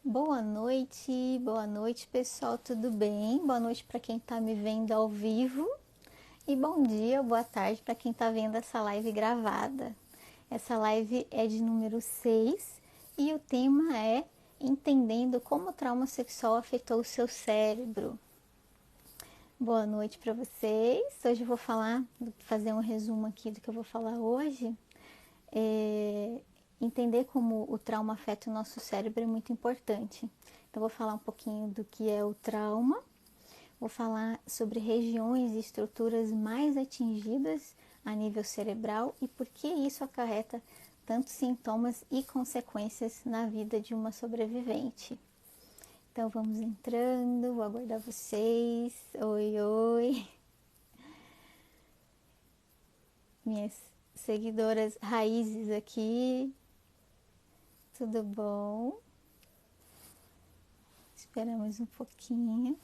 Boa noite pessoal, tudo bem? Boa noite para quem está me vendo ao vivo e bom dia, boa tarde para quem está vendo essa live gravada. Essa live é de número 6 e o tema é Entendendo como o trauma sexual afetou o seu cérebro. Boa noite para vocês. Hoje eu vou fazer um resumo aqui do que eu vou falar hoje. Entender como o trauma afeta o nosso cérebro é muito importante. Então, vou falar um pouquinho do que é o trauma, vou falar sobre regiões e estruturas mais atingidas a nível cerebral e por que isso acarreta tantos sintomas e consequências na vida de uma sobrevivente. Então, vamos entrando, vou aguardar vocês. Oi, oi. Minhas seguidoras raízes aqui. Tudo bom? Esperamos um pouquinho.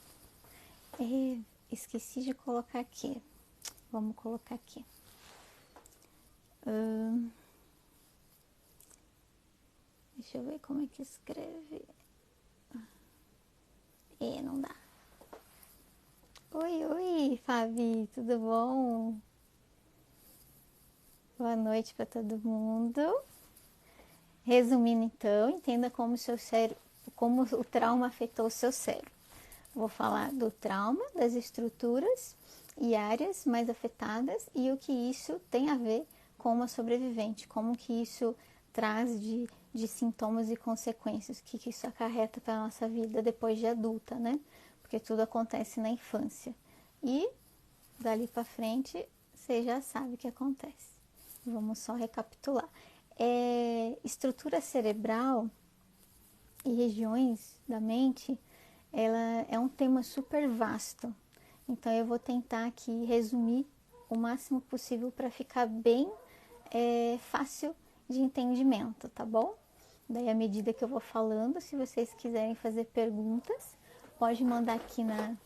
Esqueci de colocar aqui. Vamos colocar aqui. Deixa eu ver como é que escreve. Não dá. Oi, Fabi, tudo bom? Boa noite para todo mundo. Resumindo então, entenda como o trauma afetou o seu cérebro. Vou falar do trauma, das estruturas e áreas mais afetadas e o que isso tem a ver com uma sobrevivente, como que isso traz de sintomas e consequências, o que isso acarreta para a nossa vida depois de adulta, né? Porque tudo acontece na infância. E dali para frente, você já sabe o que acontece. Vamos só recapitular. Estrutura cerebral e regiões da mente, ela é um tema super vasto. Então eu vou tentar aqui resumir o máximo possível para ficar bem fácil de entendimento, tá bom? Daí à medida que eu vou falando, se vocês quiserem fazer perguntas, pode mandar aqui na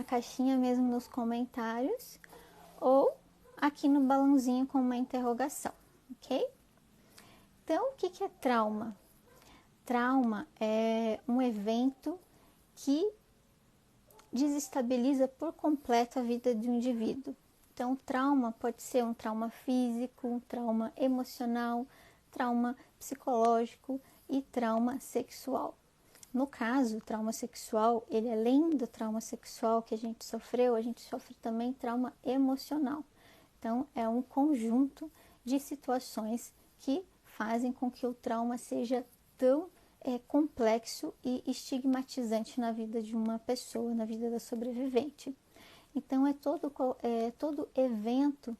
caixinha mesmo nos comentários ou aqui no balãozinho com uma interrogação, ok? Então, o que é trauma? Trauma é um evento que desestabiliza por completo a vida de um indivíduo. Então, trauma pode ser um trauma físico, um trauma emocional, trauma psicológico e trauma sexual. No caso, o trauma sexual, ele além do trauma sexual que a gente sofreu, a gente sofre também trauma emocional. Então, é um conjunto de situações que fazem com que o trauma seja tão complexo e estigmatizante na vida de uma pessoa, na vida da sobrevivente. Então, é todo evento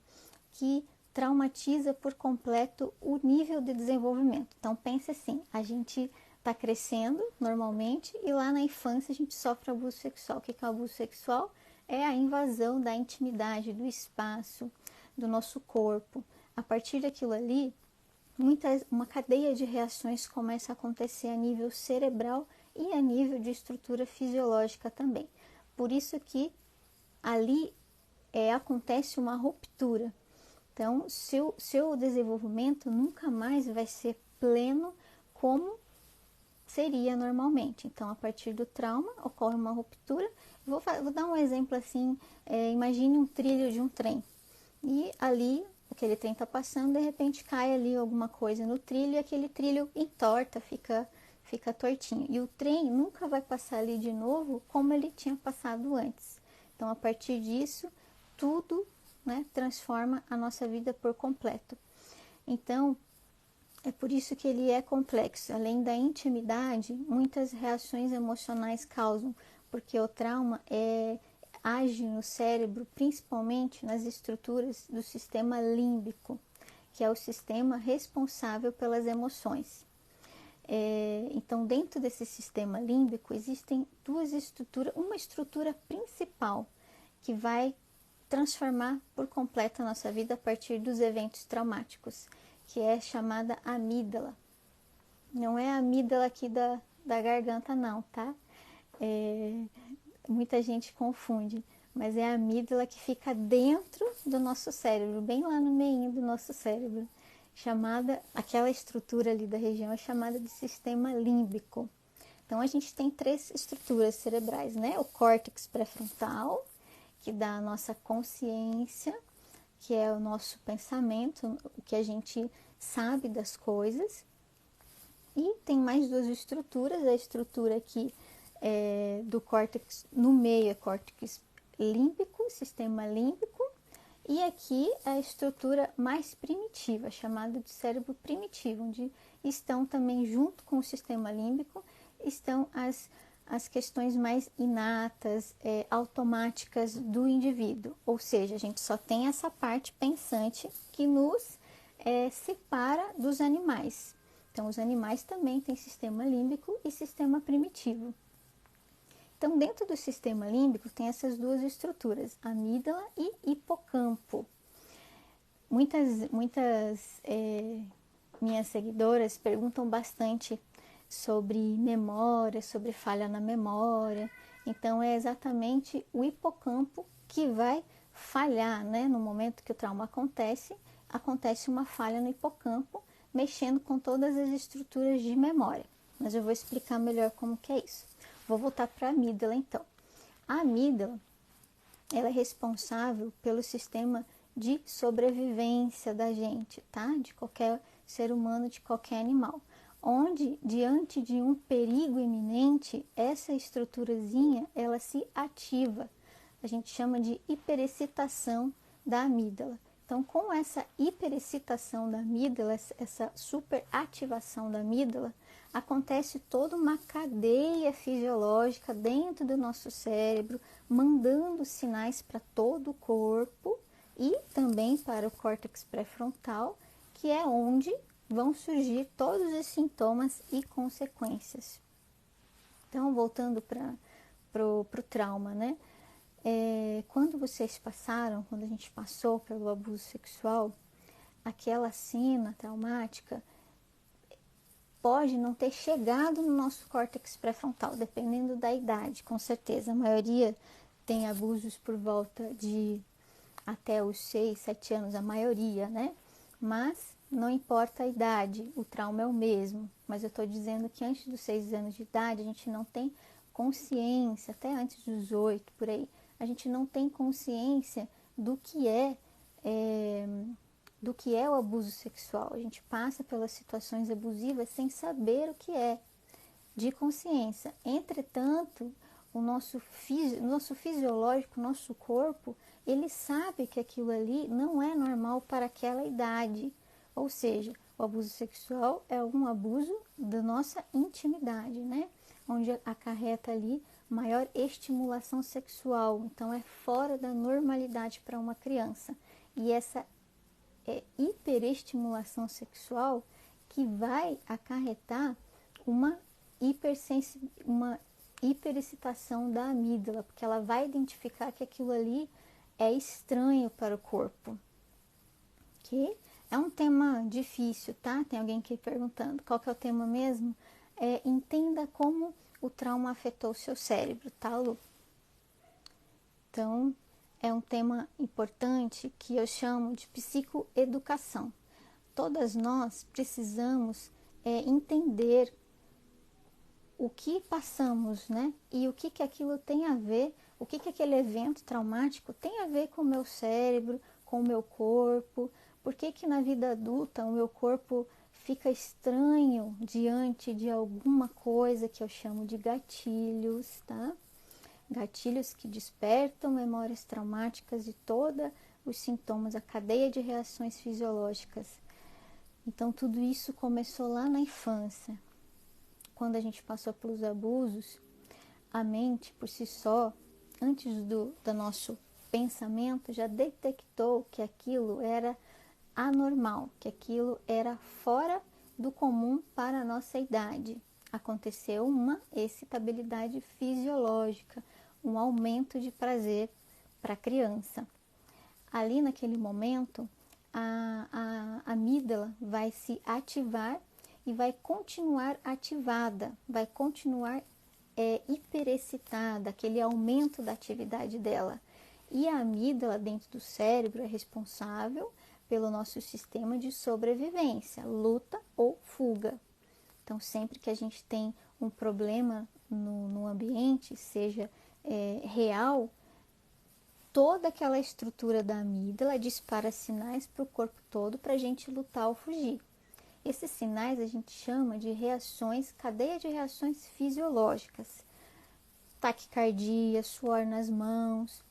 que traumatiza por completo o nível de desenvolvimento. Então, pense assim, a gente está crescendo normalmente e lá na infância a gente sofre abuso sexual. O que é o abuso sexual? É a invasão da intimidade, do espaço, do nosso corpo. A partir daquilo ali, uma cadeia de reações começa a acontecer a nível cerebral e a nível de estrutura fisiológica também. Por isso que ali acontece uma ruptura. Então, seu desenvolvimento nunca mais vai ser pleno como seria normalmente. Então, a partir do trauma, ocorre uma ruptura. Vou dar um exemplo assim, imagine um trilho de um trem. E ali, aquele trem está passando, de repente cai ali alguma coisa no trilho e aquele trilho entorta, fica tortinho. E o trem nunca vai passar ali de novo como ele tinha passado antes. Então, a partir disso, tudo, né, transforma a nossa vida por completo. Então, é por isso que ele é complexo. Além da intimidade, muitas reações emocionais causam, porque o trauma age no cérebro, principalmente nas estruturas do sistema límbico, que é o sistema responsável pelas emoções. Então, dentro desse sistema límbico, existem duas estruturas, uma estrutura principal que vai transformar por completo a nossa vida a partir dos eventos traumáticos, que é chamada amígdala. Não é a amígdala aqui da garganta não, tá? Muita gente confunde, mas é a amígdala que fica dentro do nosso cérebro, bem lá no meio do nosso cérebro. Aquela estrutura ali da região é chamada de sistema límbico. Então, a gente tem 3 estruturas cerebrais, né? O córtex pré-frontal, que dá a nossa consciência, que é o nosso pensamento, o que a gente sabe das coisas. E tem mais 2 estruturas, a estrutura aqui do córtex, no meio é córtex límbico, sistema límbico, e aqui a estrutura mais primitiva, chamada de cérebro primitivo, onde estão também, junto com o sistema límbico, estão as questões mais inatas, automáticas do indivíduo. Ou seja, a gente só tem essa parte pensante que nos separa dos animais. Então, os animais também têm sistema límbico e sistema primitivo. Então, dentro do sistema límbico tem essas 2 estruturas, amígdala e hipocampo. Muitas minhas seguidoras perguntam bastante sobre memória, sobre falha na memória. Então, é exatamente o hipocampo que vai falhar, né? No momento que o trauma acontece uma falha no hipocampo, mexendo com todas as estruturas de memória. Mas eu vou explicar melhor como que é isso. Vou voltar para a amígdala, então. A amígdala, ela é responsável pelo sistema de sobrevivência da gente, tá? De qualquer ser humano, de qualquer animal. Onde, diante de um perigo iminente, essa estruturazinha, ela se ativa. A gente chama de hiperexcitação da amígdala. Então, com essa hiperexcitação da amígdala, essa superativação da amígdala, acontece toda uma cadeia fisiológica dentro do nosso cérebro, mandando sinais para todo o corpo e também para o córtex pré-frontal, que é onde vão surgir todos os sintomas e consequências. Então, voltando para o trauma, né? Quando a gente passou pelo abuso sexual, aquela cena traumática pode não ter chegado no nosso córtex pré-frontal, dependendo da idade, com certeza. A maioria tem abusos por volta de até os 6, 7 anos, a maioria, né? Mas não importa a idade, o trauma é o mesmo. Mas eu estou dizendo que antes dos 6 anos de idade, a gente não tem consciência, até antes dos 8, por aí, a gente não tem consciência do que é o abuso sexual. A gente passa pelas situações abusivas sem saber o que é, de consciência. Entretanto, o nosso fisiológico, nosso corpo, ele sabe que aquilo ali não é normal para aquela idade. Ou seja, o abuso sexual é um abuso da nossa intimidade, né? Onde acarreta ali maior estimulação sexual. Então, é fora da normalidade para uma criança. E essa hiperestimulação sexual que vai acarretar uma hiperexcitação da amígdala, porque ela vai identificar que aquilo ali é estranho para o corpo. Ok? É um tema difícil, tá? Tem alguém aqui perguntando. Qual que é o tema mesmo? Entenda como o trauma afetou o seu cérebro, tá, Lu? Então, é um tema importante que eu chamo de psicoeducação. Todas nós precisamos entender o que passamos, né? E o que aquilo tem a ver, o que aquele evento traumático tem a ver com o meu cérebro, com o meu corpo. Por que na vida adulta o meu corpo fica estranho diante de alguma coisa que eu chamo de gatilhos, tá? Gatilhos que despertam memórias traumáticas e todos os sintomas, a cadeia de reações fisiológicas. Então, tudo isso começou lá na infância. Quando a gente passou pelos abusos, a mente, por si só, antes do nosso pensamento, já detectou que aquilo era anormal, que aquilo era fora do comum para a nossa idade. Aconteceu uma excitabilidade fisiológica, um aumento de prazer para a criança. Ali naquele momento, a amígdala vai se ativar e vai continuar ativada, vai continuar hiperexcitada, aquele aumento da atividade dela. E a amígdala dentro do cérebro é responsável pelo nosso sistema de sobrevivência, luta ou fuga. Então, sempre que a gente tem um problema no ambiente, seja real, toda aquela estrutura da amígdala dispara sinais para o corpo todo para a gente lutar ou fugir. Esses sinais a gente chama de reações, cadeia de reações fisiológicas. Taquicardia, suor nas mãos,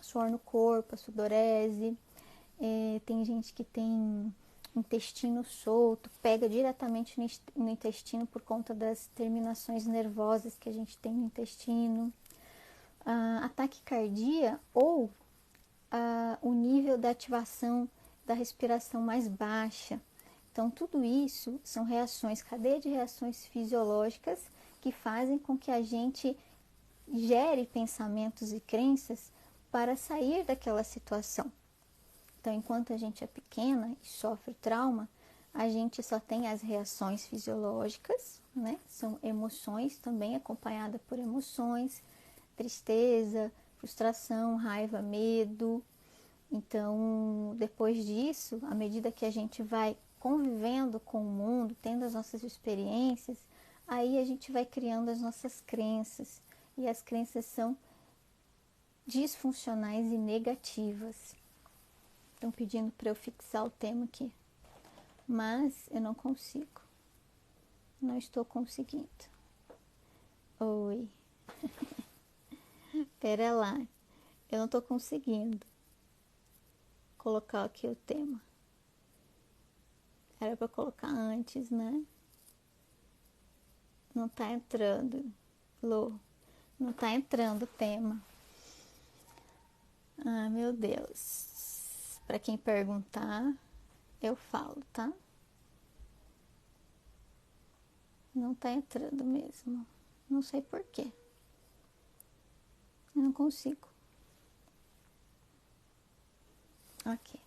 suor no corpo, a sudorese. Tem gente que tem intestino solto, pega diretamente no intestino por conta das terminações nervosas que a gente tem no intestino. A taquicardia ou o nível da ativação da respiração mais baixa. Então, tudo isso são reações, cadeia de reações fisiológicas que fazem com que a gente gere pensamentos e crenças para sair daquela situação. Então, enquanto a gente é pequena e sofre trauma, a gente só tem as reações fisiológicas, né? São emoções também acompanhadas por emoções, tristeza, frustração, raiva, medo. Então, depois disso, à medida que a gente vai convivendo com o mundo, tendo as nossas experiências, aí a gente vai criando as nossas crenças. E as crenças são disfuncionais e negativas. Estão pedindo para eu fixar o tema aqui. Mas eu não consigo. Não estou conseguindo. Oi. Pera lá. Eu não estou conseguindo colocar aqui o tema. Era para colocar antes, né? Não tá entrando. Lô, não tá entrando o tema. Ah, meu Deus. Para quem perguntar, eu falo, tá? Não tá entrando mesmo. Não sei por quê. Eu não consigo. Ok.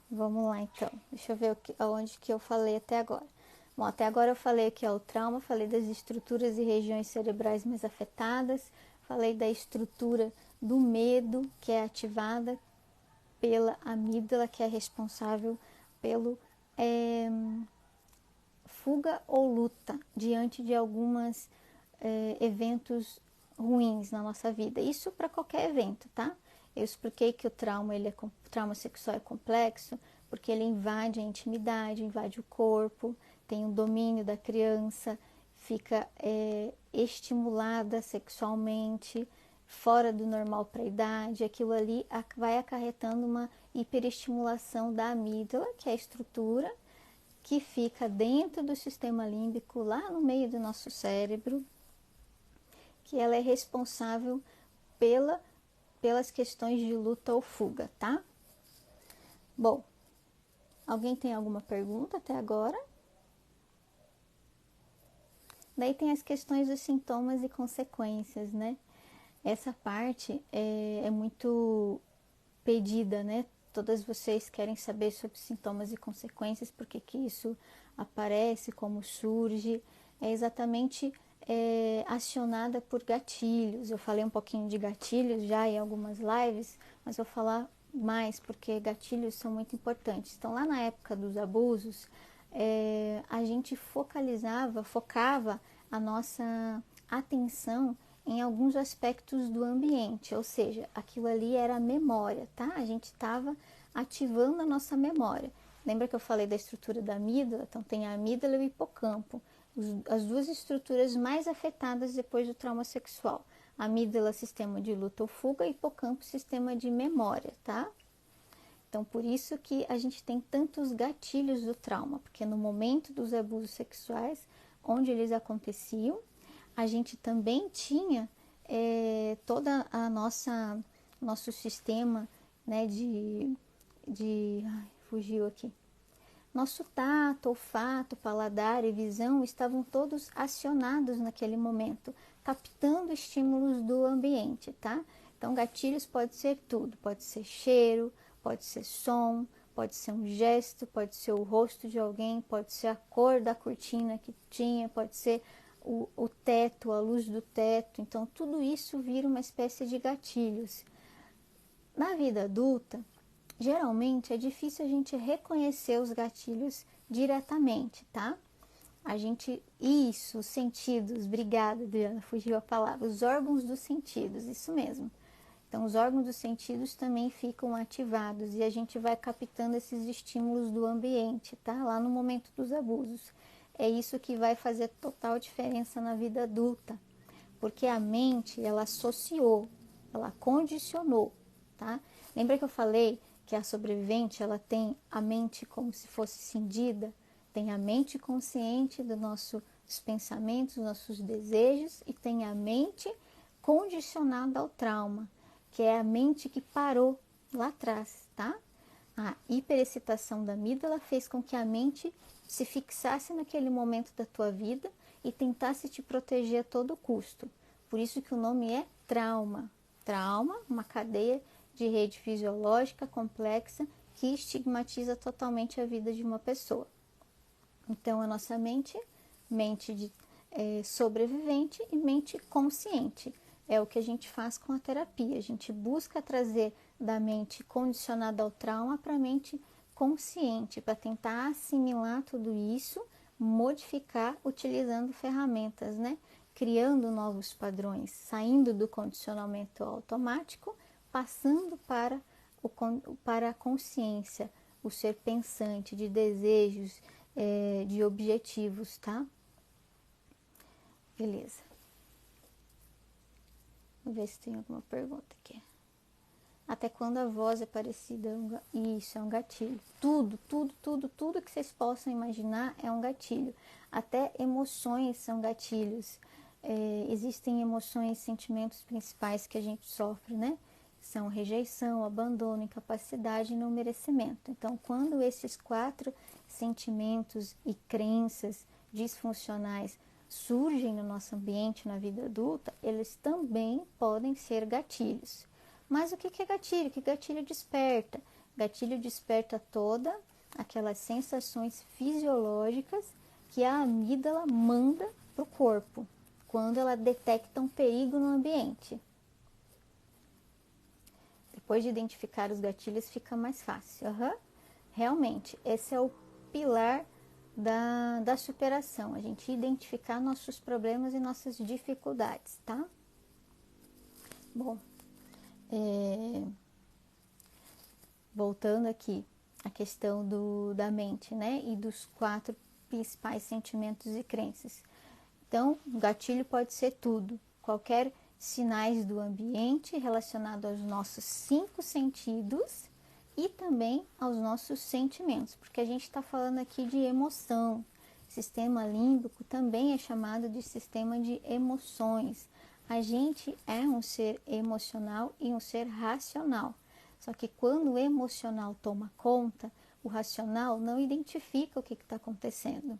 Vamos lá, então. Deixa eu ver aonde que eu falei até agora. Bom, até agora eu falei que é o trauma, falei das estruturas e regiões cerebrais mais afetadas, falei da estrutura do medo, que é ativada pela amígdala, que é responsável pelo fuga ou luta diante de alguns eventos ruins na nossa vida. Isso para qualquer evento, tá? Eu expliquei que o trauma sexual é complexo porque ele invade a intimidade, invade o corpo, tem o domínio da criança, fica estimulada sexualmente, fora do normal para a idade. Aquilo ali vai acarretando uma hiperestimulação da amígdala, que é a estrutura que fica dentro do sistema límbico, lá no meio do nosso cérebro, que ela é responsável pelas questões de luta ou fuga, tá? Bom, alguém tem alguma pergunta até agora? Daí tem as questões dos sintomas e consequências, né? Essa parte é muito pedida, né? Todas vocês querem saber sobre sintomas e consequências, por que isso aparece, como surge. É exatamente acionada por gatilhos. Eu falei um pouquinho de gatilhos já em algumas lives, mas vou falar mais porque gatilhos são muito importantes. Então, lá na época dos abusos, a gente focava a nossa atenção em alguns aspectos do ambiente, ou seja, aquilo ali era a memória, tá? A gente estava ativando a nossa memória. Lembra que eu falei da estrutura da amígdala? Então, tem a amígdala e o hipocampo, as duas estruturas mais afetadas depois do trauma sexual. A amígdala, sistema de luta ou fuga, e hipocampo, sistema de memória, tá? Então, por isso que a gente tem tantos gatilhos do trauma, porque no momento dos abusos sexuais, onde eles aconteciam, a gente também tinha toda a nosso sistema, né, fugiu aqui. Nosso tato, olfato, paladar e visão estavam todos acionados naquele momento, captando estímulos do ambiente, tá? Então, gatilhos pode ser tudo, pode ser cheiro, pode ser som, pode ser um gesto, pode ser o rosto de alguém, pode ser a cor da cortina que tinha, pode ser o teto, a luz do teto. Então, tudo isso vira uma espécie de gatilhos. Na vida adulta, geralmente é difícil a gente reconhecer os gatilhos diretamente, tá? Os sentidos, obrigada, Adriana, fugiu a palavra, os órgãos dos sentidos, isso mesmo. Então, os órgãos dos sentidos também ficam ativados e a gente vai captando esses estímulos do ambiente, tá? Lá no momento dos abusos. É isso que vai fazer total diferença na vida adulta, porque a mente, ela associou, ela condicionou, tá? Lembra que eu falei que a sobrevivente, ela tem a mente como se fosse cindida? Tem a mente consciente dos pensamentos, dos nossos desejos, e tem a mente condicionada ao trauma, que é a mente que parou lá atrás, tá? A hiperexcitação da amígdala fez com que a mente se fixasse naquele momento da tua vida e tentasse te proteger a todo custo. Por isso que o nome é trauma. Trauma, uma cadeia de rede fisiológica complexa que estigmatiza totalmente a vida de uma pessoa. Então, a nossa mente de sobrevivente e mente consciente. É o que a gente faz com a terapia. A gente busca trazer da mente condicionada ao trauma para a mente consciente, para tentar assimilar tudo isso, modificar utilizando ferramentas, né? Criando novos padrões, saindo do condicionamento automático, passando para a consciência, o ser pensante de desejos, de objetivos, tá? Beleza. Vou ver se tem alguma pergunta aqui. Até quando a voz é parecida? Isso, é um gatilho. Tudo que vocês possam imaginar é um gatilho. Até emoções são gatilhos. Existem emoções, sentimentos principais que a gente sofre, né? São rejeição, abandono, incapacidade e não merecimento. Então, quando esses 4 sentimentos e crenças disfuncionais surgem no nosso ambiente, na vida adulta, eles também podem ser gatilhos. Mas o que é gatilho? Que gatilho desperta? Gatilho desperta todas aquelas sensações fisiológicas que a amígdala manda para o corpo, quando ela detecta um perigo no ambiente. Depois de identificar os gatilhos, fica mais fácil. Realmente, esse é o pilar da superação, a gente identificar nossos problemas e nossas dificuldades, tá? Bom, voltando aqui a questão da mente, né? E dos 4 principais sentimentos e crenças. Então, o gatilho pode ser tudo, qualquer sinais do ambiente relacionado aos nossos 5 sentidos e também aos nossos sentimentos, porque a gente está falando aqui de emoção. Sistema límbico também é chamado de sistema de emoções. A gente é um ser emocional e um ser racional. Só que quando o emocional toma conta, o racional não identifica o que está acontecendo.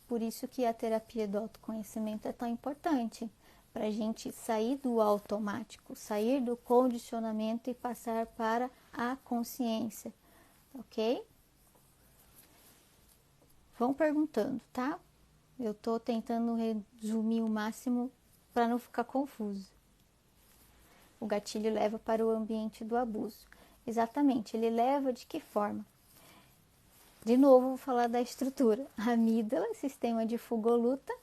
Por isso que a terapia do autoconhecimento é tão importante, para a gente sair do automático, sair do condicionamento e passar para a consciência, ok? Vão perguntando, tá? Eu tô tentando resumir o máximo para não ficar confuso. O gatilho leva para o ambiente do abuso. Exatamente, ele leva de que forma? De novo, vou falar da estrutura. Amígdala, sistema de fuga ou luta,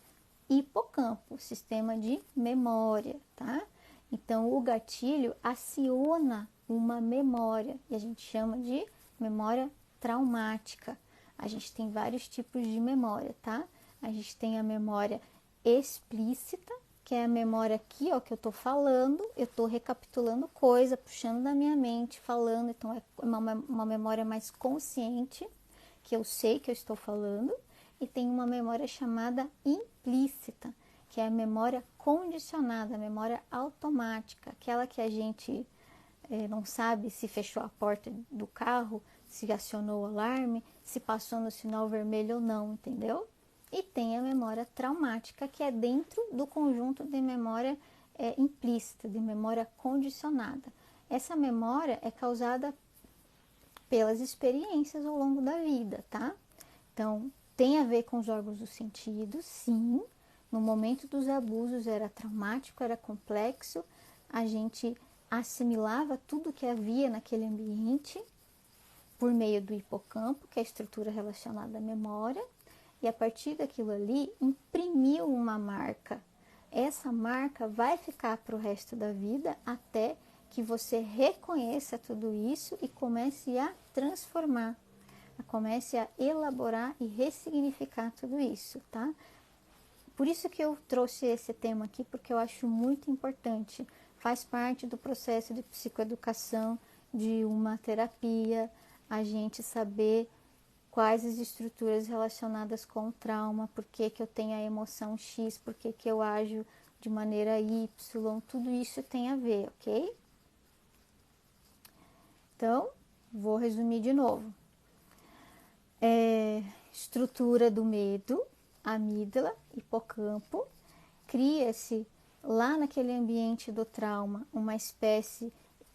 hipocampo, sistema de memória, tá? Então, o gatilho aciona uma memória e a gente chama de memória traumática. A gente tem vários tipos de memória, tá? A gente tem a memória explícita, que é a memória aqui, ó, que eu tô falando, eu tô recapitulando coisa, puxando da minha mente, falando, então é uma memória mais consciente, que eu sei que eu estou falando, e tem uma memória chamada implícita, que é a memória condicionada, a memória automática, aquela que a gente não sabe se fechou a porta do carro, se acionou o alarme, se passou no sinal vermelho ou não, entendeu? E tem a memória traumática, que é dentro do conjunto de memória implícita, de memória condicionada. Essa memória é causada pelas experiências ao longo da vida, tá? Então, tem a ver com os órgãos dos sentidos, sim. No momento dos abusos era traumático, era complexo, a gente assimilava tudo que havia naquele ambiente por meio do hipocampo, que é a estrutura relacionada à memória, e a partir daquilo ali imprimiu uma marca. Essa marca vai ficar para o resto da vida até que você reconheça tudo isso e comece a transformar, comece a elaborar e ressignificar tudo isso, tá? Por isso que eu trouxe esse tema aqui, porque eu acho muito importante. Faz parte do processo de psicoeducação, de uma terapia, a gente saber quais as estruturas relacionadas com o trauma, por que que eu tenho a emoção X, por que que eu ajo de maneira Y, tudo isso tem a ver, ok? Então, vou resumir de novo. Estrutura do medo, amígdala, hipocampo, cria-se lá naquele ambiente do trauma uma espécie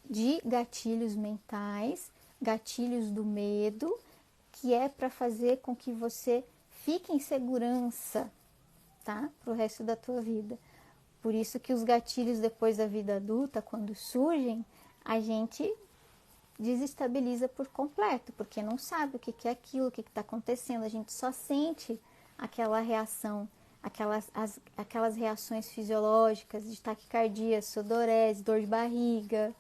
de gatilhos mentais, gatilhos do medo, que é para fazer com que você fique em segurança, tá? Para o resto da tua vida. Por isso que os gatilhos depois da vida adulta, quando surgem, a gente desestabiliza por completo, porque não sabe o que é aquilo, o que está acontecendo, a gente só sente aquela reação, aquelas reações fisiológicas de taquicardia, sudorese, dor de barriga,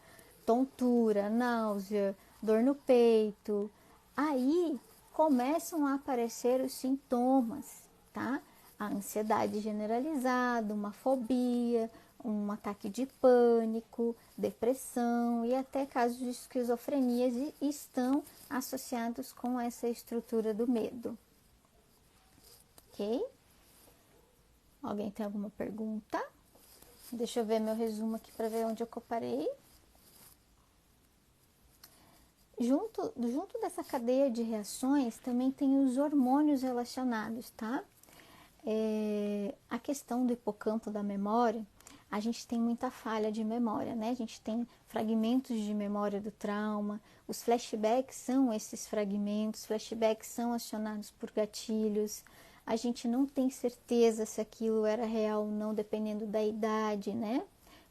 tontura, náusea, dor no peito. Aí começam a aparecer os sintomas, tá? A ansiedade generalizada, uma fobia, um ataque de pânico, depressão e até casos de esquizofrenia estão associados com essa estrutura do medo. Ok? Alguém tem alguma pergunta? Deixa eu ver meu resumo aqui para ver onde eu parei. Junto dessa cadeia de reações também tem os hormônios relacionados, tá? A questão do hipocampo da memória, a gente tem muita falha de memória, né? A gente tem fragmentos de memória do trauma, os flashbacks são esses fragmentos, flashbacks são acionados por gatilhos, a gente não tem certeza se aquilo era real ou não, dependendo da idade, né?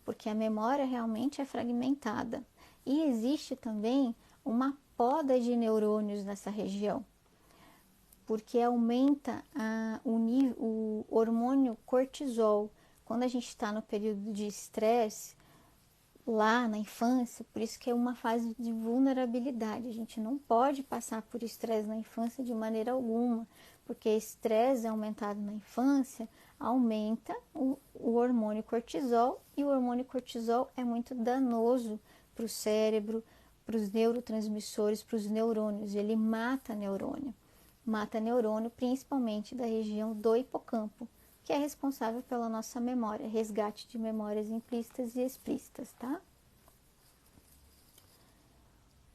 Porque a memória realmente é fragmentada. E existe também uma poda de neurônios nessa região, porque aumenta o hormônio cortisol. Quando a gente está no período de estresse, lá na infância, por isso que é uma fase de vulnerabilidade. A gente não pode passar por estresse na infância de maneira alguma, porque estresse aumentado na infância aumenta o hormônio cortisol, e o hormônio cortisol é muito danoso para o cérebro, para os neurotransmissores, para os neurônios. Ele mata neurônio. Mata neurônio principalmente da região do hipocampo, que é responsável pela nossa memória, resgate de memórias implícitas e explícitas, tá?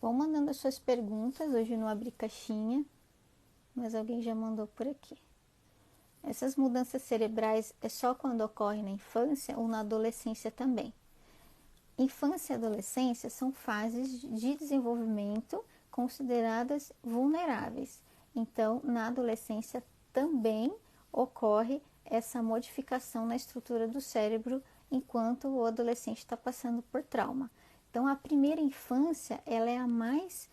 Vão mandando as suas perguntas, hoje não abri caixinha, mas alguém já mandou por aqui. Essas mudanças cerebrais é só quando ocorre na infância ou na adolescência também? Infância e adolescência são fases de desenvolvimento consideradas vulneráveis. Então, na adolescência também ocorre essa modificação na estrutura do cérebro enquanto o adolescente está passando por trauma. Então, a primeira infância ela é a mais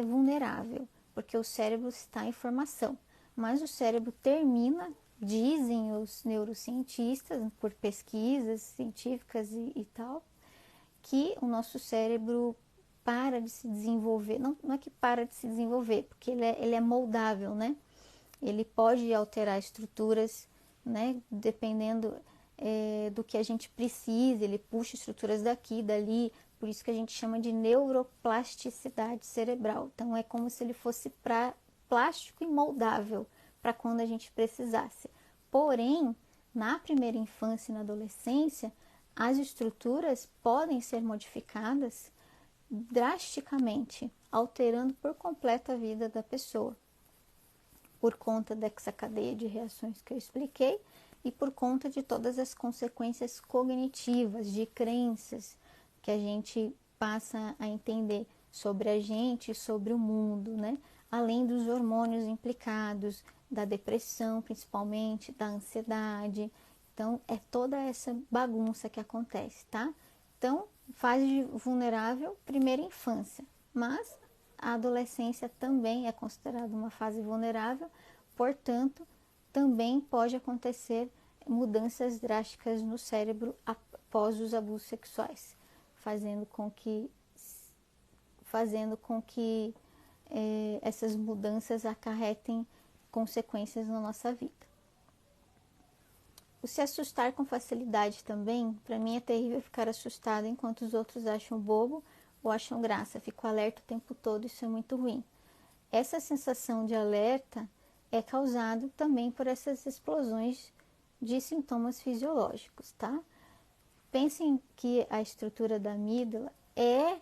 vulnerável, porque o cérebro está em formação. Mas o cérebro termina, dizem os neurocientistas, por pesquisas científicas e tal, que o nosso cérebro para de se desenvolver. Não é que para de se desenvolver, porque ele é moldável, né? Ele pode alterar estruturas, né? Dependendo do que a gente precisa, ele puxa estruturas daqui, dali, por isso que a gente chama de neuroplasticidade cerebral. Então, é como se ele fosse plástico e moldável para quando a gente precisasse. Porém, na primeira infância e na adolescência, as estruturas podem ser modificadas drasticamente, alterando por completo a vida da pessoa, por conta dessa cadeia de reações que eu expliquei e por conta de todas as consequências cognitivas, de crenças que a gente passa a entender sobre a gente e sobre o mundo, né? Além dos hormônios implicados, da depressão principalmente, da ansiedade. Então, é toda essa bagunça que acontece, tá? Então, fase vulnerável, primeira infância. Mas a adolescência também é considerada uma fase vulnerável, portanto, também pode acontecer mudanças drásticas no cérebro após os abusos sexuais, fazendo com que essas mudanças acarretem consequências na nossa vida. O se assustar com facilidade também, para mim é terrível ficar assustado enquanto os outros acham bobo ou acham graça. Fico alerta o tempo todo, isso é muito ruim. Essa sensação de alerta é causada também por essas explosões de sintomas fisiológicos, tá? Pensem que a estrutura da amígdala é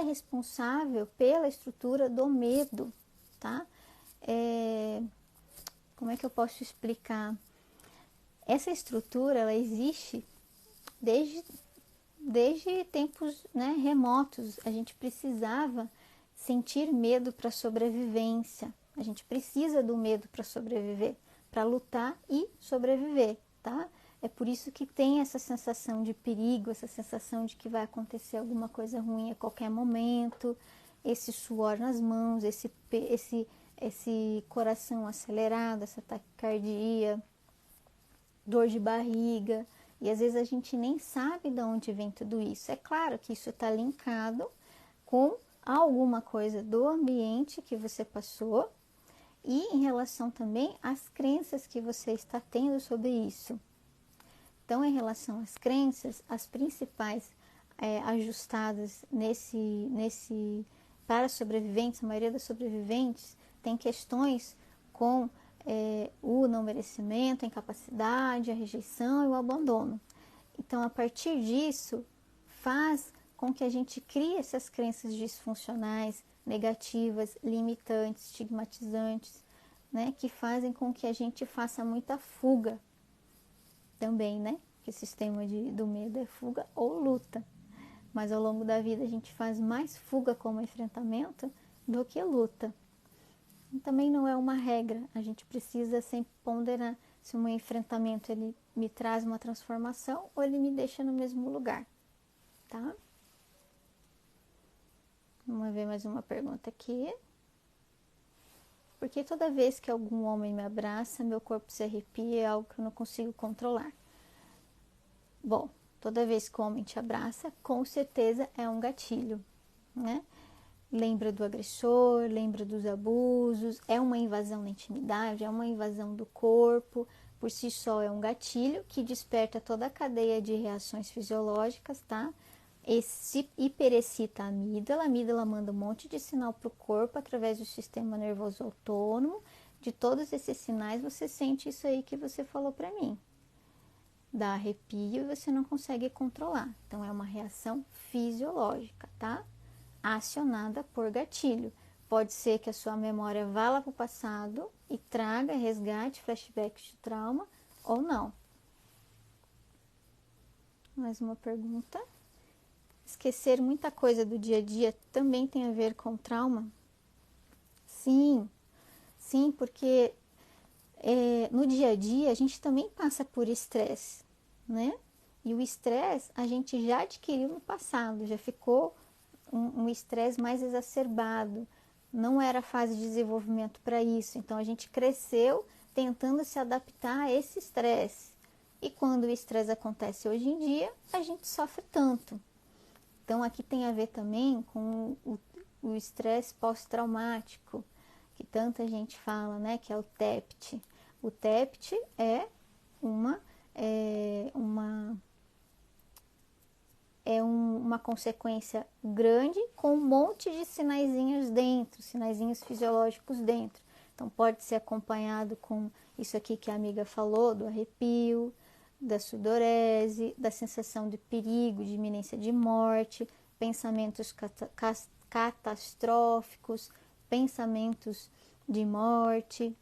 responsável pela estrutura do medo, tá? Como é que eu posso explicar? Essa estrutura, ela existe desde tempos, né, remotos. A gente precisava sentir medo para sobrevivência. A gente precisa do medo para sobreviver, para lutar e sobreviver, tá? É por isso que tem essa sensação de perigo, essa sensação de que vai acontecer alguma coisa ruim a qualquer momento, esse suor nas mãos, esse coração acelerado, essa taquicardia, dor de barriga, e às vezes a gente nem sabe de onde vem tudo isso. É claro que isso está linkado com alguma coisa do ambiente que você passou e em relação também às crenças que você está tendo sobre isso. Então, em relação às crenças, as principais ajustadas para sobreviventes, a maioria das sobreviventes tem questões com o não merecimento, a incapacidade, a rejeição e o abandono. Então, a partir disso, faz com que a gente crie essas crenças disfuncionais, negativas, limitantes, estigmatizantes, né, que fazem com que a gente faça muita fuga também, né? Que o sistema do medo é fuga ou luta. Mas ao longo da vida a gente faz mais fuga como enfrentamento do que luta. Também não é uma regra, a gente precisa sempre ponderar se um enfrentamento ele me traz uma transformação ou ele me deixa no mesmo lugar, tá? Vamos ver mais uma pergunta aqui. Porque toda vez que algum homem me abraça, meu corpo se arrepia, é algo que eu não consigo controlar. Bom, toda vez que o homem te abraça, com certeza é um gatilho, né? Lembra do agressor, lembra dos abusos, é uma invasão na intimidade, é uma invasão do corpo, por si só é um gatilho que desperta toda a cadeia de reações fisiológicas, tá? Esse hiperexcita a amígdala manda um monte de sinal para o corpo através do sistema nervoso autônomo. De todos esses sinais, você sente isso aí que você falou para mim. Dá arrepio e você não consegue controlar. Então, é uma reação fisiológica, tá? Acionada por gatilho. Pode ser que a sua memória vá lá para o passado e traga, resgate, flashbacks de trauma ou não. Mais uma pergunta. Esquecer muita coisa do dia a dia também tem a ver com trauma? Sim, porque no dia a dia a gente também passa por estresse, né? E o estresse a gente já adquiriu no passado, já ficou um estresse mais exacerbado. Não era fase de desenvolvimento para isso, então a gente cresceu tentando se adaptar a esse estresse. E quando o estresse acontece hoje em dia, a gente sofre tanto. Então, aqui tem a ver também com o estresse pós-traumático, que tanta gente fala, né, que é o TEPT. O TEPT é uma consequência grande com um monte de sinaizinhos dentro, sinaizinhos fisiológicos dentro. Então, pode ser acompanhado com isso aqui que a amiga falou, do arrepio, da sudorese, da sensação de perigo, de iminência de morte, pensamentos catastróficos, pensamentos de morte,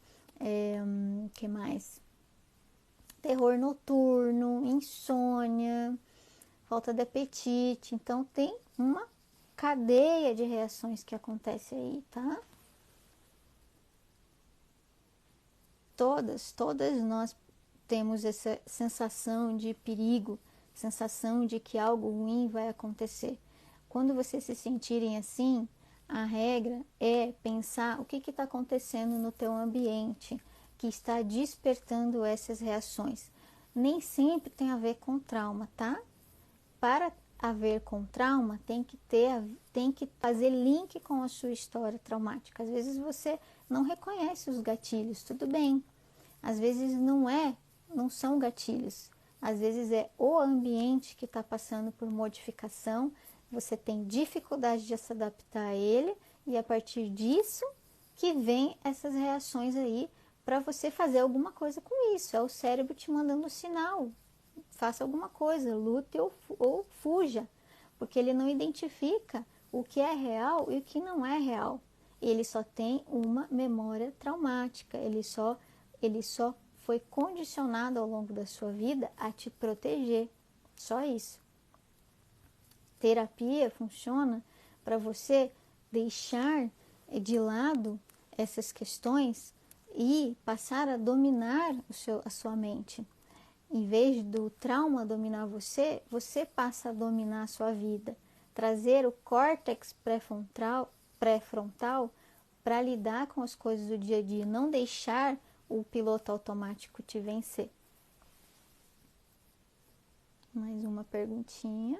que mais? Terror noturno, insônia, falta de apetite. Então, tem uma cadeia de reações que acontece aí, tá? Todas nós temos essa sensação de perigo, sensação de que algo ruim vai acontecer. Quando vocês se sentirem assim, A regra é pensar o que está acontecendo no teu ambiente que está despertando essas reações. Nem sempre tem a ver com trauma, tá? Para haver com trauma, tem que fazer link com a sua história traumática. Às vezes você não reconhece os gatilhos, tudo bem. Às vezes não são gatilhos. Às vezes é o ambiente que está passando por modificação, você tem dificuldade de se adaptar a ele e a partir disso que vem essas reações aí para você fazer alguma coisa com isso. É o cérebro te mandando sinal, faça alguma coisa, lute ou fuja, porque ele não identifica o que é real e o que não é real. Ele só tem uma memória traumática, ele só foi condicionado ao longo da sua vida a te proteger, só isso. Terapia funciona para você deixar de lado essas questões e passar a dominar a sua mente. Em vez do trauma dominar você, você passa a dominar a sua vida. Trazer o córtex pré-frontal para lidar com as coisas do dia a dia, não deixar o piloto automático te vencer. Mais uma perguntinha.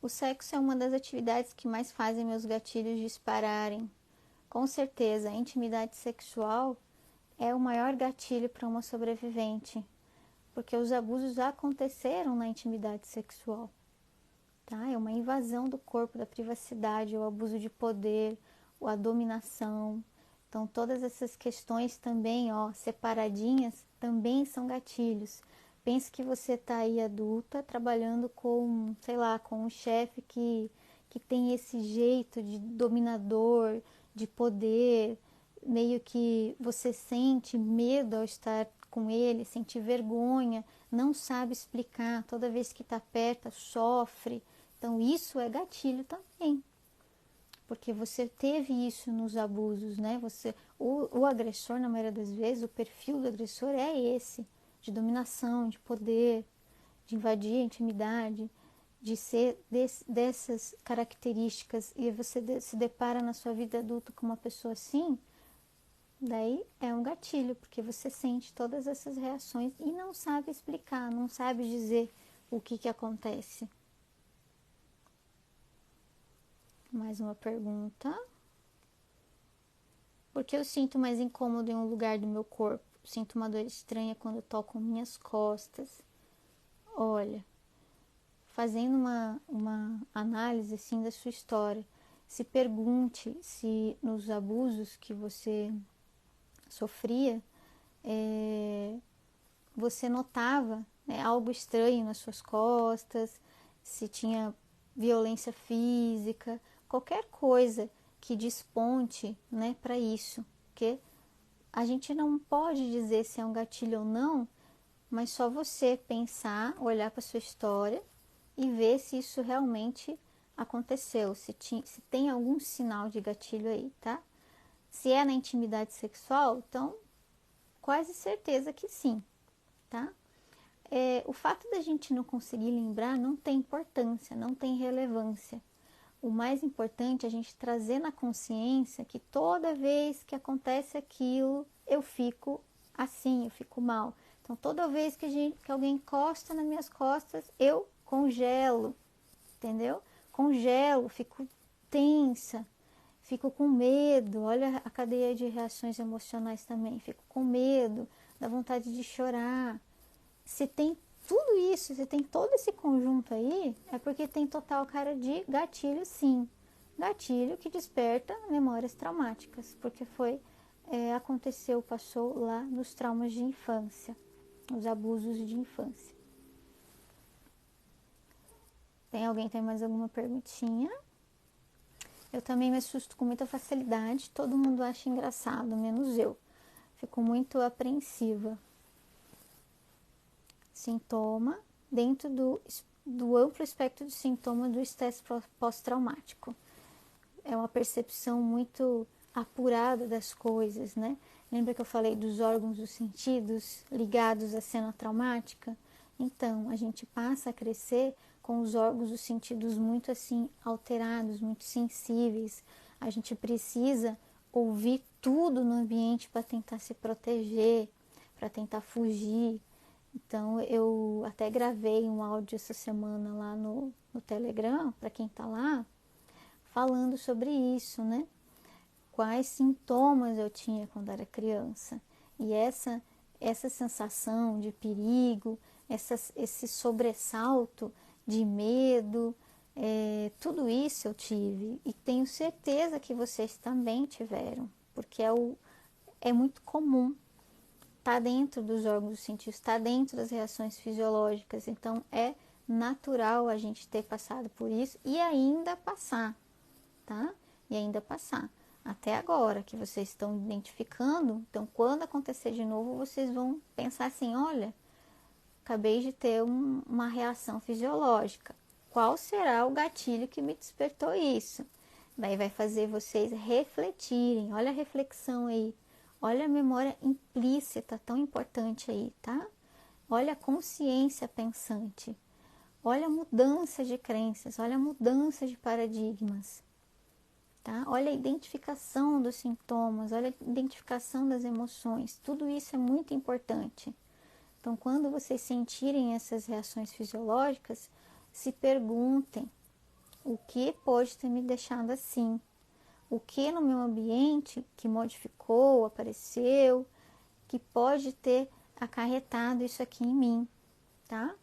O sexo é uma das atividades que mais fazem meus gatilhos dispararem. Com certeza, a intimidade sexual é o maior gatilho para uma sobrevivente, porque os abusos aconteceram na intimidade sexual. Tá? É uma invasão do corpo, da privacidade, o abuso de poder, a dominação. Então, todas essas questões também, separadinhas, também são gatilhos. Pense que você está aí adulta, trabalhando com, sei lá, com um chefe que tem esse jeito de dominador, de poder, meio que você sente medo ao estar com ele, sente vergonha, não sabe explicar, toda vez que está perto sofre. Então, isso é gatilho também, porque você teve isso nos abusos, né? O agressor, na maioria das vezes, o perfil do agressor é esse, de dominação, de poder, de invadir a intimidade, de ser dessas características, e você se depara na sua vida adulta com uma pessoa assim, daí é um gatilho, porque você sente todas essas reações e não sabe explicar, não sabe dizer o que acontece. Mais uma pergunta. Por que eu sinto mais incômodo em um lugar do meu corpo? Sinto uma dor estranha quando toco minhas costas. Olha, fazendo uma análise assim da sua história, se pergunte se nos abusos que você sofria, você notava, né, algo estranho nas suas costas, se tinha violência física, qualquer coisa que desponte, né, para isso, porque a gente não pode dizer se é um gatilho ou não, mas só você pensar, olhar para sua história e ver se isso realmente aconteceu, se tem algum sinal de gatilho aí, tá? Se é na intimidade sexual, então quase certeza que sim, tá? O fato da gente não conseguir lembrar não tem importância, não tem relevância. O mais importante é a gente trazer na consciência que toda vez que acontece aquilo, eu fico assim, eu fico mal. Então, toda vez que alguém encosta nas minhas costas, eu congelo, entendeu? Congelo, fico tensa, fico com medo. Olha a cadeia de reações emocionais também. Fico com medo, dá vontade de chorar. Se tem tudo isso, se tem todo esse conjunto aí, é porque tem total cara de gatilho, sim. Gatilho que desperta memórias traumáticas, porque aconteceu, passou lá nos traumas de infância, nos abusos de infância. Tem mais alguma perguntinha? Eu também me assusto com muita facilidade, todo mundo acha engraçado, menos eu. Fico muito apreensiva. Sintoma dentro do amplo espectro de sintoma do estresse pós-traumático. É uma percepção muito apurada das coisas, né? Lembra que eu falei dos órgãos dos sentidos ligados à cena traumática? Então, a gente passa a crescer com os órgãos dos sentidos muito assim alterados, muito sensíveis. A gente precisa ouvir tudo no ambiente para tentar se proteger, para tentar fugir. Então, eu até gravei um áudio essa semana lá no Telegram, para quem está lá, falando sobre isso, né? Quais sintomas eu tinha quando era criança. E essa sensação de perigo, esse sobressalto de medo, tudo isso eu tive. E tenho certeza que vocês também tiveram, porque é muito comum. Está dentro dos órgãos dos sentidos, está dentro das reações fisiológicas. Então, é natural a gente ter passado por isso e ainda passar, tá? E ainda passar. Até agora que vocês estão identificando, então quando acontecer de novo, vocês vão pensar assim, olha, acabei de ter uma reação fisiológica. Qual será o gatilho que me despertou isso? Daí vai fazer vocês refletirem. Olha a reflexão aí. Olha a memória implícita, tão importante aí, tá? Olha a consciência pensante. Olha a mudança de crenças, olha a mudança de paradigmas. Tá? Olha a identificação dos sintomas, olha a identificação das emoções, tudo isso é muito importante. Então, quando vocês sentirem essas reações fisiológicas, se perguntem o que pode ter me deixado assim, o que no meu ambiente que modificou, apareceu, que pode ter acarretado isso aqui em mim, tá?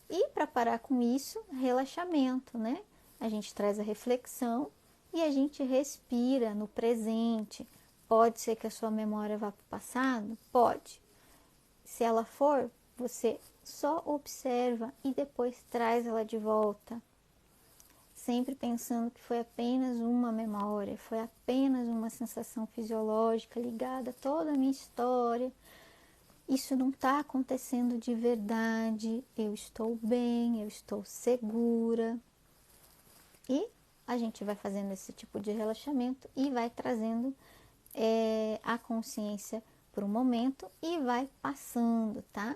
E para parar com isso, relaxamento, né? A gente traz a reflexão e a gente respira no presente. Pode ser que a sua memória vá para o passado? Pode. Se ela for, você só observa e depois traz ela de volta. Sempre pensando que foi apenas uma memória, foi apenas uma sensação fisiológica ligada a toda a minha história. Isso não está acontecendo de verdade. Eu estou bem, eu estou segura. E a gente vai fazendo esse tipo de relaxamento e vai trazendo a consciência para o momento e vai passando, tá?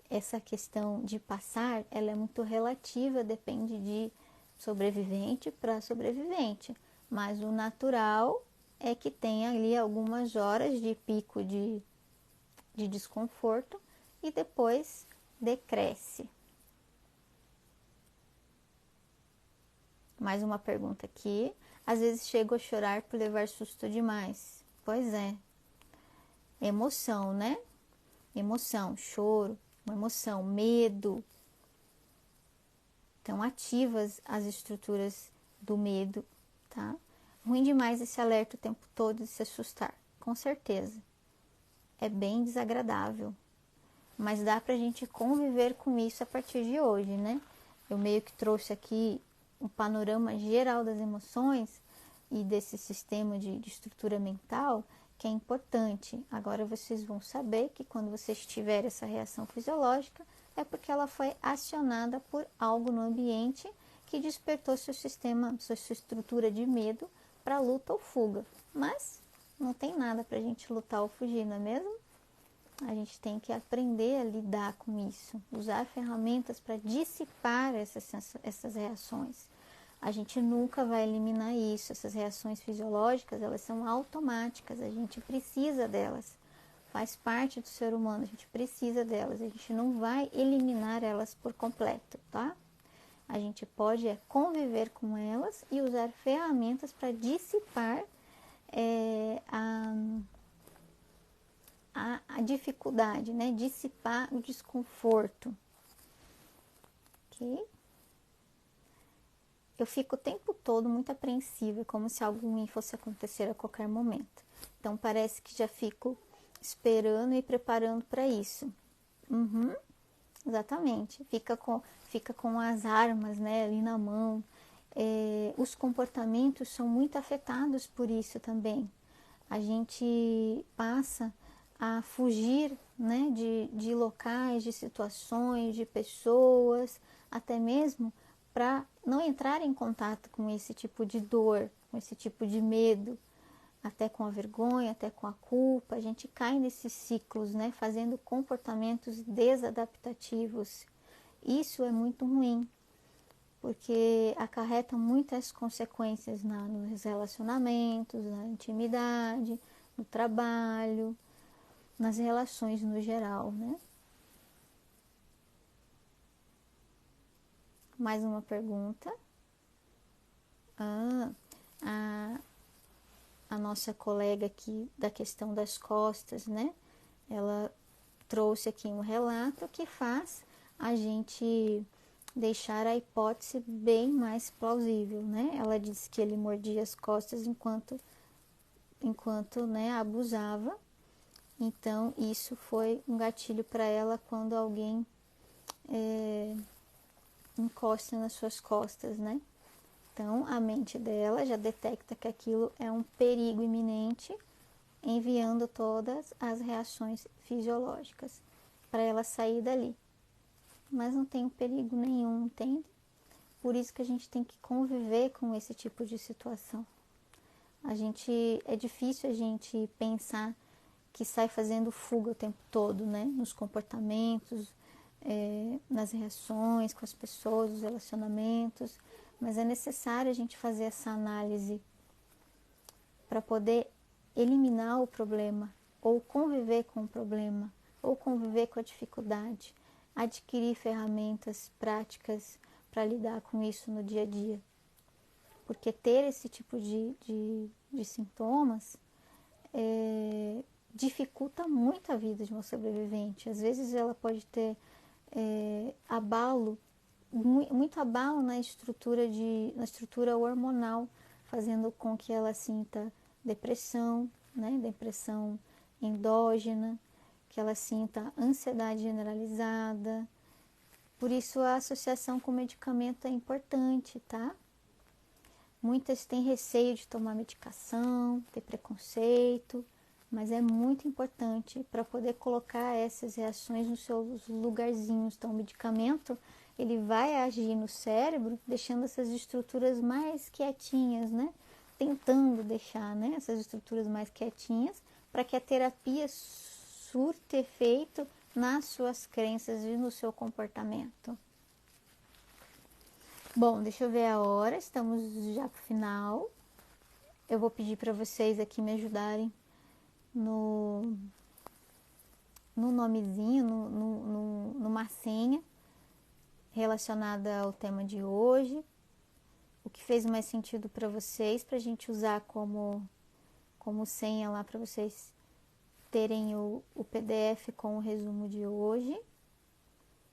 Essa questão de passar, ela é muito relativa, depende de sobrevivente para sobrevivente. Mas o natural é que tem ali algumas horas de pico de desconforto e depois decresce. Mais uma pergunta aqui. Às vezes chego a chorar por levar susto demais. Pois é. Emoção, né? Emoção, choro, uma emoção, medo. Então, ativas as estruturas do medo, tá? Ruim demais esse alerta o tempo todo de se assustar, com certeza. É bem desagradável. Mas dá pra gente conviver com isso a partir de hoje, né? Eu meio que trouxe aqui um panorama geral das emoções e desse sistema de estrutura mental que é importante. Agora vocês vão saber que quando vocês tiverem essa reação fisiológica é porque ela foi acionada por algo no ambiente que despertou seu sistema, sua estrutura de medo para luta ou fuga. Mas não tem nada para a gente lutar ou fugir, não é mesmo? A gente tem que aprender a lidar com isso, usar ferramentas para dissipar essas reações. A gente nunca vai eliminar isso. Essas reações fisiológicas, elas são automáticas, a gente precisa delas. Faz parte do ser humano, a gente precisa delas. A gente não vai eliminar elas por completo, tá? A gente pode conviver com elas e usar ferramentas para dissipar a dificuldade, né? Dissipar o desconforto. Ok? Eu fico o tempo todo muito apreensiva, como se algo ruim fosse acontecer a qualquer momento. Então, parece que já fico esperando e preparando para isso. Exatamente. Fica com as armas, né, ali na mão. Os comportamentos são muito afetados por isso também. A gente passa a fugir, né, de locais, de situações, de pessoas, até mesmo para não entrar em contato com esse tipo de dor, com esse tipo de medo. até com a vergonha, até com a culpa, a gente cai nesses ciclos, né? Fazendo comportamentos desadaptativos. Isso é muito ruim, porque acarreta muitas consequências nos relacionamentos, na intimidade, no trabalho, nas relações no geral, né? Mais uma pergunta. A nossa colega aqui da questão das costas, né? Ela trouxe aqui um relato que faz a gente deixar a hipótese bem mais plausível, né? Ela disse que ele mordia as costas enquanto né, abusava. Então, isso foi um gatilho para ela quando alguém encosta nas suas costas, né? Então, a mente dela já detecta que aquilo é um perigo iminente, enviando todas as reações fisiológicas para ela sair dali. Mas não tem perigo nenhum, entende? Por isso que a gente tem que conviver com esse tipo de situação. É difícil a gente pensar que sai fazendo fuga o tempo todo, né? Nos comportamentos, nas reações com as pessoas, os relacionamentos. Mas é necessário a gente fazer essa análise para poder eliminar o problema, ou conviver com o problema, ou conviver com a dificuldade, adquirir ferramentas práticas para lidar com isso no dia a dia. Porque ter esse tipo de sintomas dificulta muito a vida de uma sobrevivente. Às vezes ela pode ter abalo, muito abalo na estrutura hormonal, fazendo com que ela sinta depressão, né? Depressão endógena, que ela sinta ansiedade generalizada. Por isso a associação com o medicamento é importante, tá? Muitas têm receio de tomar medicação, ter preconceito, mas é muito importante para poder colocar essas reações nos seus lugarzinhos. Então, o medicamento, ele vai agir no cérebro, deixando essas estruturas mais quietinhas, né? Tentando deixar, né, essas estruturas mais quietinhas, para que a terapia surta efeito nas suas crenças e no seu comportamento. Bom, deixa eu ver a hora, estamos já pro final. Eu vou pedir para vocês aqui me ajudarem no nomezinho, numa senha relacionada ao tema de hoje. O que fez mais sentido para vocês, para a gente usar como senha lá para vocês terem o PDF com o resumo de hoje.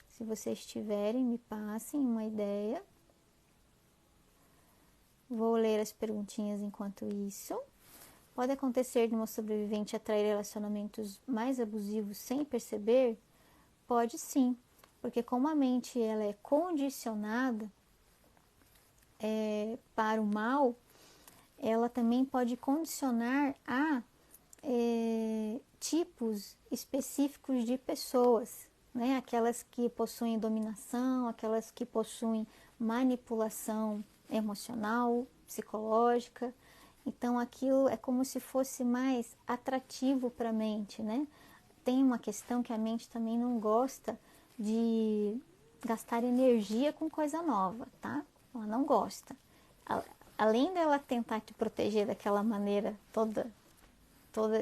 Se vocês tiverem, me passem uma ideia. Vou ler as perguntinhas enquanto isso. Pode acontecer de uma sobrevivente atrair relacionamentos mais abusivos sem perceber? Pode sim, porque como a mente ela é condicionada para o mal, ela também pode condicionar a tipos específicos de pessoas, né? Aquelas que possuem dominação, aquelas que possuem manipulação emocional, psicológica. Então aquilo é como se fosse mais atrativo para a mente, né? Tem uma questão que a mente também não gosta de gastar energia com coisa nova, tá? Ela não gosta. Além dela tentar te proteger daquela maneira toda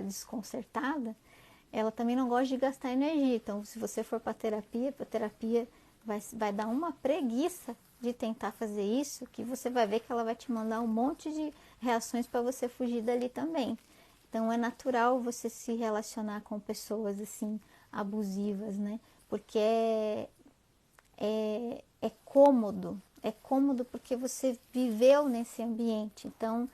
desconcertada, ela também não gosta de gastar energia. Então, se você for para terapia vai dar uma preguiça de tentar fazer isso, que você vai ver que ela vai te mandar um monte de reações para você fugir dali também. Então, é natural você se relacionar com pessoas assim abusivas, né? Porque é cômodo. É cômodo porque você viveu nesse ambiente. Então,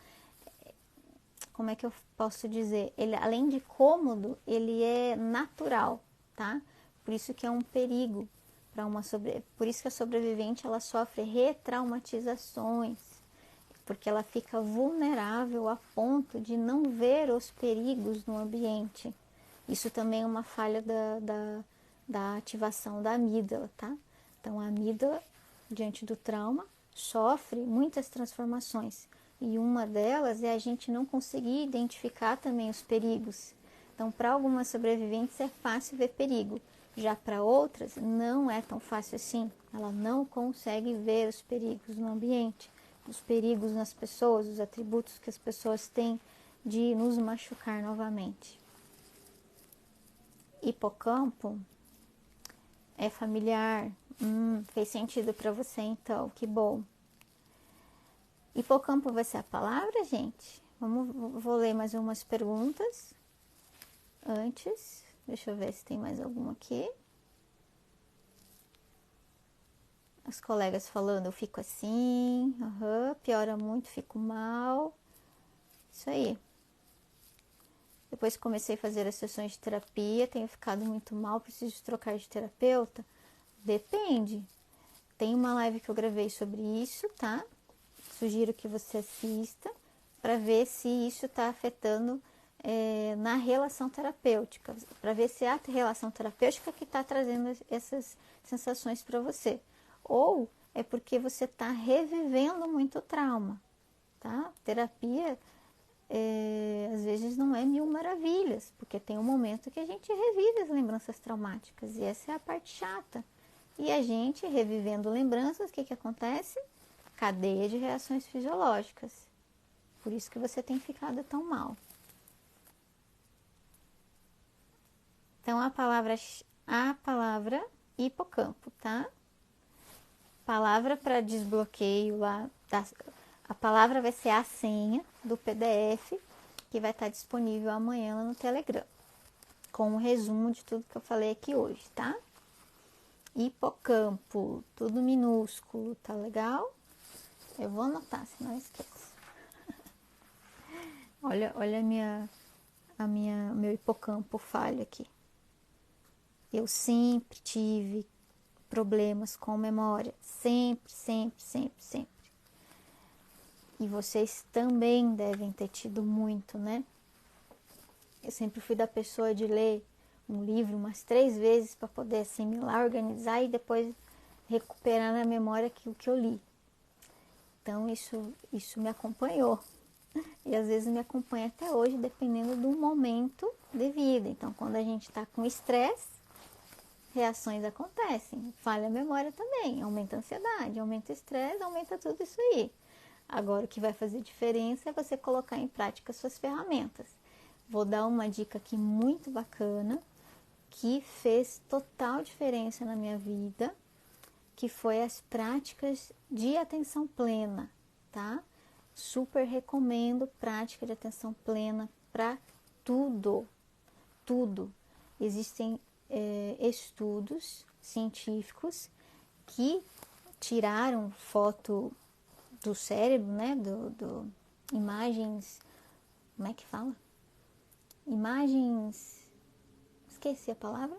como é que eu posso dizer? Ele, além de cômodo, ele é natural, tá? Por isso que é um perigo para por isso que a sobrevivente ela sofre retraumatizações, porque ela fica vulnerável a ponto de não ver os perigos no ambiente. Isso também é uma falha da ativação da amígdala, tá? Então a amígdala, diante do trauma, sofre muitas transformações. E uma delas é a gente não conseguir identificar também os perigos. Então, para algumas sobreviventes é fácil ver perigo. Já para outras, não é tão fácil assim. Ela não consegue ver os perigos no ambiente, os perigos nas pessoas, os atributos que as pessoas têm de nos machucar novamente. Hipocampo é familiar. Fez sentido para você então, que bom. Hipocampo vai ser a palavra, gente? Vou ler mais umas perguntas antes. Deixa eu ver se tem mais alguma aqui. As colegas falando, eu fico assim, piora muito, fico mal. Isso aí. Depois que comecei a fazer as sessões de terapia, tenho ficado muito mal, preciso trocar de terapeuta? Depende. Tem uma live que eu gravei sobre isso, tá? Sugiro que você assista para ver se isso está afetando na relação terapêutica, para ver se é a relação terapêutica que está trazendo essas sensações para você. Ou é porque você está revivendo muito trauma, tá? Terapia, às vezes não é mil maravilhas, porque tem um momento que a gente revive as lembranças traumáticas, e essa é a parte chata. E a gente, revivendo lembranças, o que acontece? Cadeia de reações fisiológicas. Por isso que você tem ficado tão mal. Então, a palavra hipocampo, tá? Palavra para desbloqueio lá, a palavra vai ser a senha do PDF que vai estar disponível amanhã lá no Telegram, com um resumo de tudo que eu falei aqui hoje, tá? Hipocampo, tudo minúsculo, tá legal? Eu vou anotar, senão eu esqueço. Olha meu hipocampo falho aqui. Eu sempre tive problemas com memória, sempre. E vocês também devem ter tido muito, né? Eu sempre fui da pessoa de ler um livro umas 3 vezes para poder assimilar, organizar e depois recuperar na memória aquilo que eu li. Então isso me acompanhou. E às vezes me acompanha até hoje, dependendo do momento de vida. Então, quando a gente está com estresse, reações acontecem. Falha a memória também, aumenta a ansiedade, aumenta o estresse, aumenta tudo isso aí. Agora, o que vai fazer diferença é você colocar em prática suas ferramentas. Vou dar uma dica aqui muito bacana, que fez total diferença na minha vida, que foi as práticas de atenção plena, tá? Super recomendo prática de atenção plena para tudo. Existem estudos científicos que tiraram foto do cérebro, né? Imagens, como é que fala? Esqueci a palavra.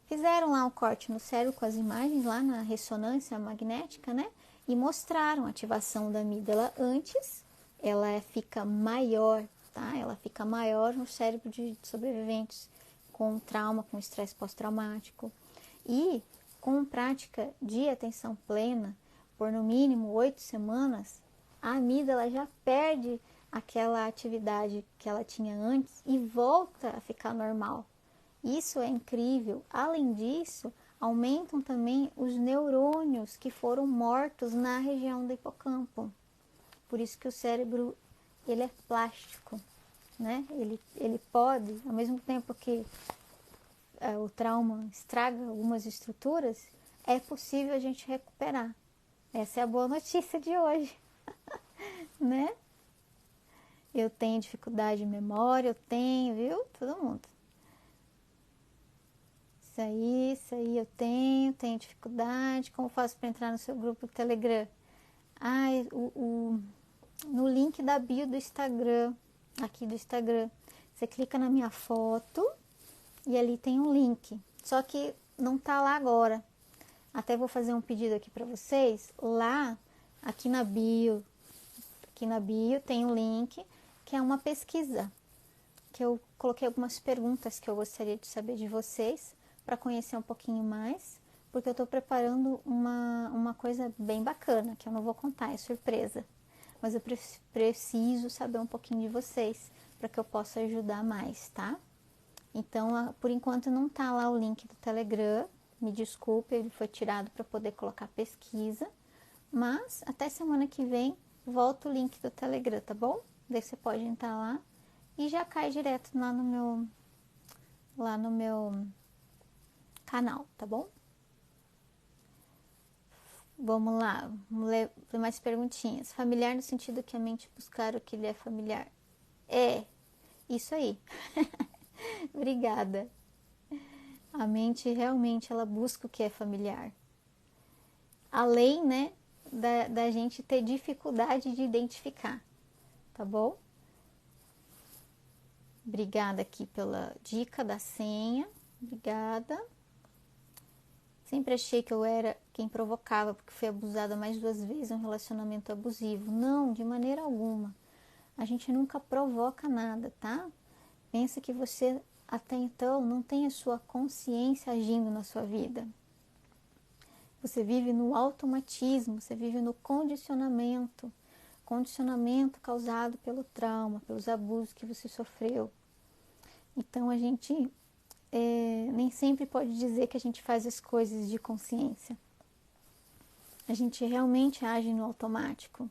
Fizeram lá um corte no cérebro com as imagens lá na ressonância magnética, né? E mostraram a ativação da amígdala antes, ela fica maior, tá? Ela fica maior no cérebro de sobreviventes com trauma, com estresse pós-traumático. E com prática de atenção plena, por no mínimo 8 semanas, a amígdala já perde aquela atividade que ela tinha antes e volta a ficar normal. Isso é incrível. Além disso, aumentam também os neurônios que foram mortos na região do hipocampo. Por isso que o cérebro, ele é plástico, né? Ele pode, ao mesmo tempo que o trauma estraga algumas estruturas, é possível a gente recuperar. Essa é a boa notícia de hoje, né? Eu tenho dificuldade de memória, viu? Todo mundo. Isso aí eu tenho dificuldade. Como faço para entrar no seu grupo do Telegram? No link da bio do Instagram, aqui do Instagram, você clica na minha foto e ali tem um link. Só que não tá lá agora. Até vou fazer um pedido aqui para vocês. Lá, aqui na bio tem um link que é uma pesquisa, que eu coloquei algumas perguntas que eu gostaria de saber de vocês, para conhecer um pouquinho mais, porque eu estou preparando uma coisa bem bacana, que eu não vou contar, é surpresa. mas eu preciso saber um pouquinho de vocês para que eu possa ajudar mais, tá? Então, por enquanto não tá lá o link do Telegram, me desculpe, ele foi tirado para poder colocar pesquisa, mas até semana que vem volta o link do Telegram, tá bom? Daí você pode entrar lá e já cai direto lá no meu canal, tá bom? Vamos lá, vamos ler mais perguntinhas. Familiar no sentido que a mente buscar o que lhe é familiar. É, isso aí. Obrigada. A mente realmente ela busca o que é familiar. Além, né, da gente ter dificuldade de identificar, tá bom? Obrigada aqui pela dica da senha. Obrigada. Sempre achei que eu era quem provocava, porque fui abusada mais 2 vezes em um relacionamento abusivo. Não, de maneira alguma. A gente nunca provoca nada, tá? Pensa que você até então não tem a sua consciência agindo na sua vida. Você vive no automatismo, você vive no condicionamento. Condicionamento causado pelo trauma, pelos abusos que você sofreu. Então a gente nem sempre pode dizer que a gente faz as coisas de consciência. A gente realmente age no automático.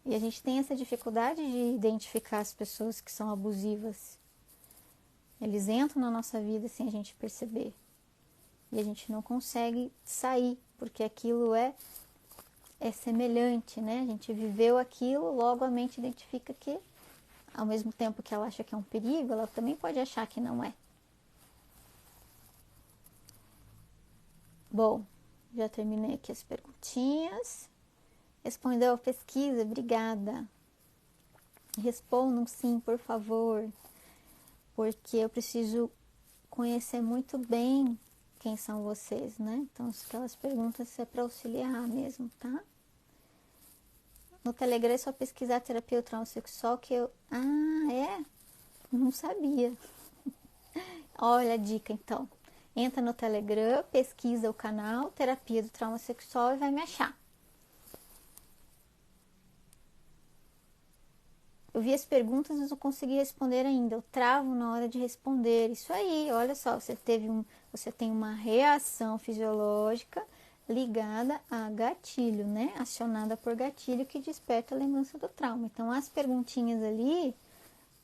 E a gente tem essa dificuldade de identificar as pessoas que são abusivas. Eles entram na nossa vida sem a gente perceber. E a gente não consegue sair, porque aquilo é semelhante, né? A gente viveu aquilo, logo a mente identifica que, ao mesmo tempo que ela acha que é um perigo, ela também pode achar que não é. Bom, já terminei aqui as perguntinhas. Respondeu a pesquisa? Obrigada. Respondam sim, por favor, porque eu preciso conhecer muito bem quem são vocês, né? Então, aquelas perguntas é para auxiliar mesmo, tá? No Telegram é só pesquisar terapia transexual que eu... Ah, é? Não sabia. Olha a dica, então. Entra no Telegram, pesquisa o canal Terapia do Trauma Sexual e vai me achar. Eu vi as perguntas, mas não consegui responder ainda. Eu travo na hora de responder. Isso aí, olha só, você tem uma reação fisiológica ligada a gatilho, né? Acionada por gatilho que desperta a lembrança do trauma. Então, as perguntinhas ali,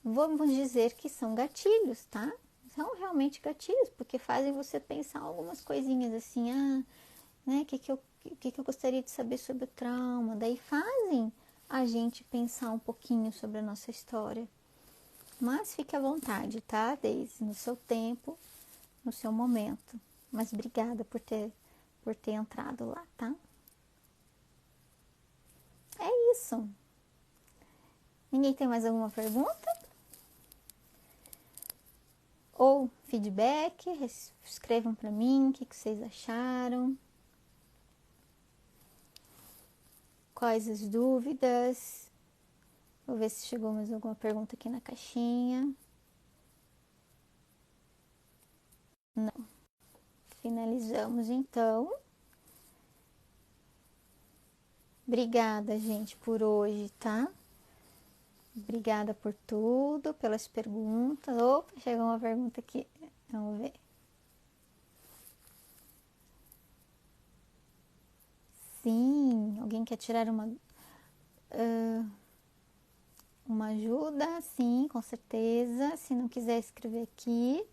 vamos dizer que são gatilhos, tá? São realmente gatilhos, porque fazem você pensar algumas coisinhas assim, né? O que eu gostaria de saber sobre o trauma? Daí fazem a gente pensar um pouquinho sobre a nossa história. Mas fique à vontade, tá? Desde no seu tempo, no seu momento. Mas obrigada por ter entrado lá, tá? É isso. Ninguém tem mais alguma pergunta? Ou feedback? Escrevam para mim o que vocês acharam. Quais as dúvidas? Vou ver se chegou mais alguma pergunta aqui na caixinha. Não. Finalizamos então. Obrigada, gente, por hoje, tá? Obrigada por tudo, pelas perguntas. Opa, chegou uma pergunta aqui. Vamos ver. Sim, alguém quer tirar uma ajuda? Sim, com certeza. Se não quiser escrever aqui,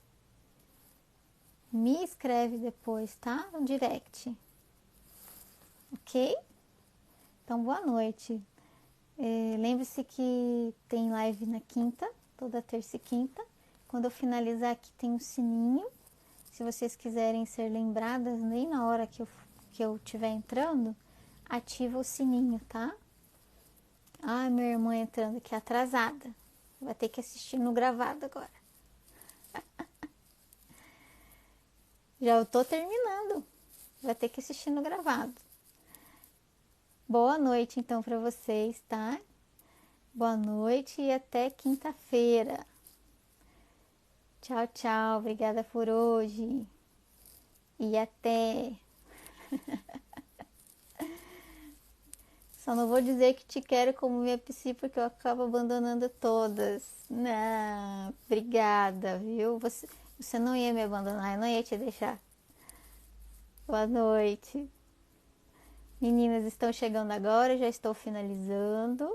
me escreve depois, tá? No direct. Ok? Então, boa noite. Lembre-se que tem live na quinta, toda terça e quinta. Quando eu finalizar aqui tem um sininho. Se vocês quiserem ser lembradas, nem na hora que eu estiver entrando, ativa o sininho, tá? Ai, minha irmã entrando aqui atrasada. Vai ter que assistir no gravado agora. Já eu tô terminando. Vai ter que assistir no gravado. Boa noite, então, para vocês, tá? Boa noite e até quinta-feira. Tchau, tchau. Obrigada por hoje. E até. Só não vou dizer que te quero como minha psi, porque eu acabo abandonando todas. Não, obrigada, viu? Você não ia me abandonar, eu não ia te deixar. Boa noite. Meninas, estão chegando agora, já estou finalizando.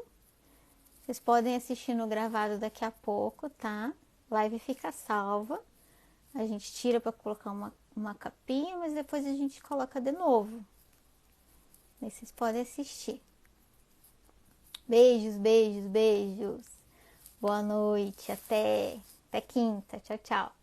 Vocês podem assistir no gravado daqui a pouco, tá? Live fica salva. A gente tira para colocar uma capinha, mas depois a gente coloca de novo. Aí vocês podem assistir. Beijos, beijos, beijos. Boa noite. Até quinta. Tchau, tchau.